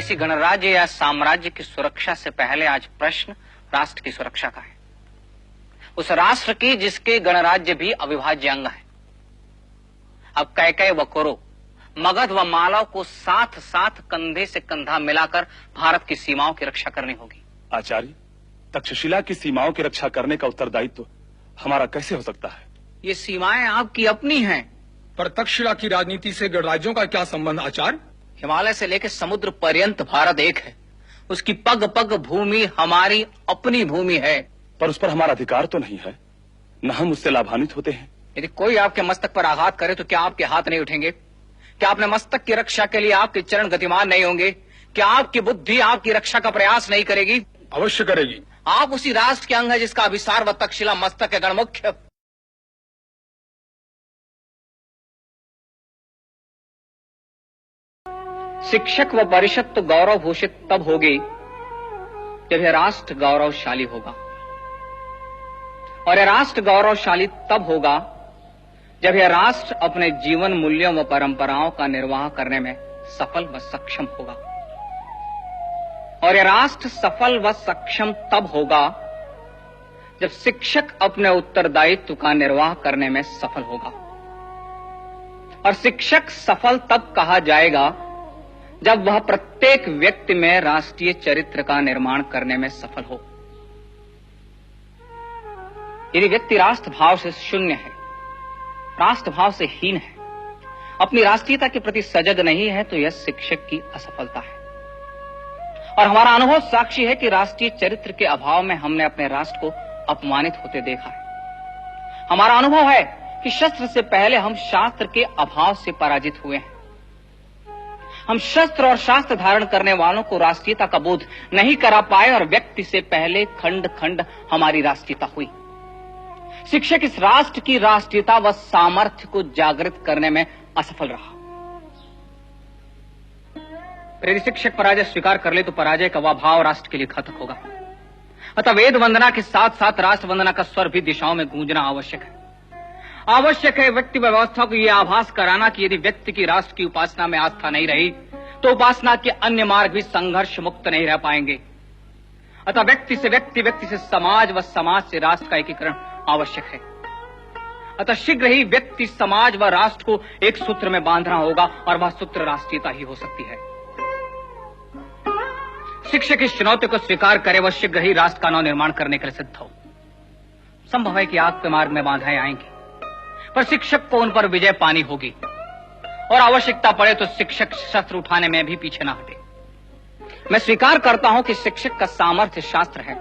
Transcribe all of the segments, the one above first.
किसी गणराज्य या साम्राज्य की सुरक्षा से पहले आज प्रश्न राष्ट्र की सुरक्षा का है, उस राष्ट्र की जिसके गणराज्य भी अविभाज्य अंग है। अब कैकय व कौरव, मगध व मालव को साथ साथ कंधे से कंधा मिलाकर भारत की सीमाओं की रक्षा करनी होगी। आचार्य, तक्षशिला की सीमाओं की रक्षा करने का उत्तरदायित्व हमारा कैसे हो सकता है? ये सीमाएं आपकी अपनी हैं। पर तक्षशिला की राजनीति से गणराज्यों का क्या संबंध आचार्य? हिमालय से लेकर समुद्र पर्यंत भारत एक है, उसकी पग पग भूमि हमारी अपनी भूमि है। पर उस पर हमारा अधिकार तो नहीं है, न हम उससे लाभान्वित होते हैं। यदि कोई आपके मस्तक पर आघात करे तो क्या आपके हाथ नहीं उठेंगे? क्या अपने मस्तक की रक्षा के लिए आपके चरण गतिमान नहीं होंगे? क्या आपकी बुद्धि आपकी रक्षा का प्रयास नहीं करेगी? अवश्य करेगी। आप उसी राष्ट्र के अंग है जिसका अभिसार व तक्षशिला मस्तक है गणमुख्य। शिक्षक व परिषद तो गौरव भूषित तब होगी जब यह राष्ट्र गौरवशाली होगा, और यह राष्ट्र गौरवशाली तब होगा जब यह राष्ट्र अपने जीवन मूल्यों व परंपराओं का निर्वाह करने में सफल व सक्षम होगा, और यह राष्ट्र सफल व सक्षम तब होगा जब शिक्षक अपने उत्तरदायित्व का निर्वाह करने में सफल होगा। और शिक्षक सफल तब कहा जाएगा जब वह प्रत्येक व्यक्ति में राष्ट्रीय चरित्र का निर्माण करने में सफल हो। यदि व्यक्ति राष्ट्र भाव से शून्य है, राष्ट्र भाव से हीन है, अपनी राष्ट्रीयता के प्रति सजग नहीं है, तो यह शिक्षक की असफलता है। और हमारा अनुभव साक्षी है कि राष्ट्रीय चरित्र के अभाव में हमने अपने राष्ट्र को अपमानित होते देखा है। हमारा अनुभव है कि शस्त्र से पहले हम शास्त्र के अभाव से पराजित हुए हैं। हम शस्त्र और शास्त्र धारण करने वालों को राष्ट्रीयता का बोध नहीं करा पाए, और व्यक्ति से पहले खंड खंड हमारी राष्ट्रीयता हुई। शिक्षक इस राष्ट्र की राष्ट्रीयता व सामर्थ्य को जागृत करने में असफल रहा। यदि शिक्षक पराजय स्वीकार कर ले तो पराजय का वह भाव राष्ट्र के लिए घातक होगा। अतः वेद वंदना के साथ साथ राष्ट्र वंदना का स्वर भी दिशाओं में गूंजना आवश्यक है। आवश्यक है व्यक्ति व्यवस्था को यह आभास कराना कि यदि व्यक्ति की राष्ट्र की उपासना में आस्था नहीं रही तो उपासना के अन्य मार्ग भी संघर्ष मुक्त नहीं रह पाएंगे। अतः व्यक्ति से व्यक्ति, व्यक्ति से समाज व समाज से राष्ट्र का एकीकरण आवश्यक है। अतः शीघ्र ही व्यक्ति, समाज व राष्ट्र को एक सूत्र में बांधना होगा, और वह सूत्र राष्ट्रीयता ही हो सकती है। शिक्षक इस चुनौती को स्वीकार करे, वह शीघ्र ही राष्ट्र का नव निर्माण करने के लिए सिद्ध हो। संभव है कि आग के मार्ग में बाधाएं आएंगी, पर शिक्षक को उन पर विजय पानी होगी, और आवश्यकता पड़े तो शिक्षक शस्त्र उठाने में भी पीछे ना हटे। मैं स्वीकार करता हूं कि शिक्षक का सामर्थ्य शास्त्र है,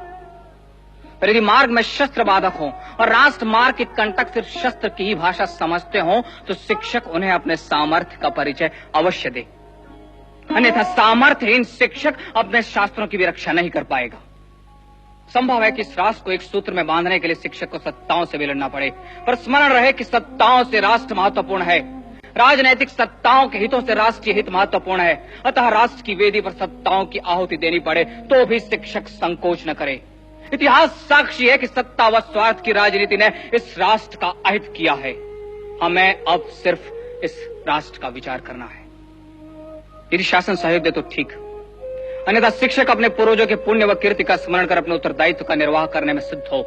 पर यदि मार्ग में शस्त्र बाधक हो और राष्ट्र मार्ग के कंटक सिर्फ शस्त्र की ही भाषा समझते हो तो शिक्षक उन्हें अपने सामर्थ्य का परिचय अवश्य दे। अन्यथा सामर्थ्यहीन शिक्षक अपने शास्त्रों की भी रक्षा नहीं कर पाएगा। संभव है कि इस राष्ट्र को एक सूत्र में बांधने के लिए शिक्षक को सत्ताओं से भी लड़ना पड़े, पर स्मरण रहे कि सत्ताओं से राष्ट्र महत्वपूर्ण है, राजनैतिक सत्ताओं के हितों से राष्ट्रीय हित महत्वपूर्ण है। अतः राष्ट्र की वेदी पर सत्ताओं की आहुति देनी पड़े तो भी शिक्षक संकोच न करे। इतिहास साक्षी है कि सत्ता व स्वार्थ की राजनीति ने इस राष्ट्र का अहित किया है। हमें अब सिर्फ इस राष्ट्र का विचार करना है। यदि शासन सहयोग दे तो ठीक, अन्यथा शिक्षक अपने पूर्वजों के पुण्य व कीर्ति का स्मरण कर अपने उत्तरदायित्व का निर्वाह करने में सिद्ध हो।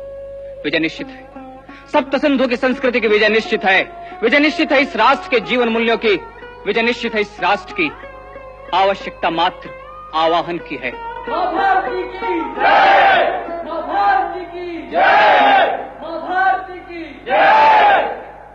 विजय निश्चित है। सप्त सिंधु की संस्कृति की विजय निश्चित है। विजय निश्चित है इस राष्ट्र के जीवन मूल्यों की। विजय निश्चित है इस राष्ट्र की। आवश्यकता मात्र आवाहन की है।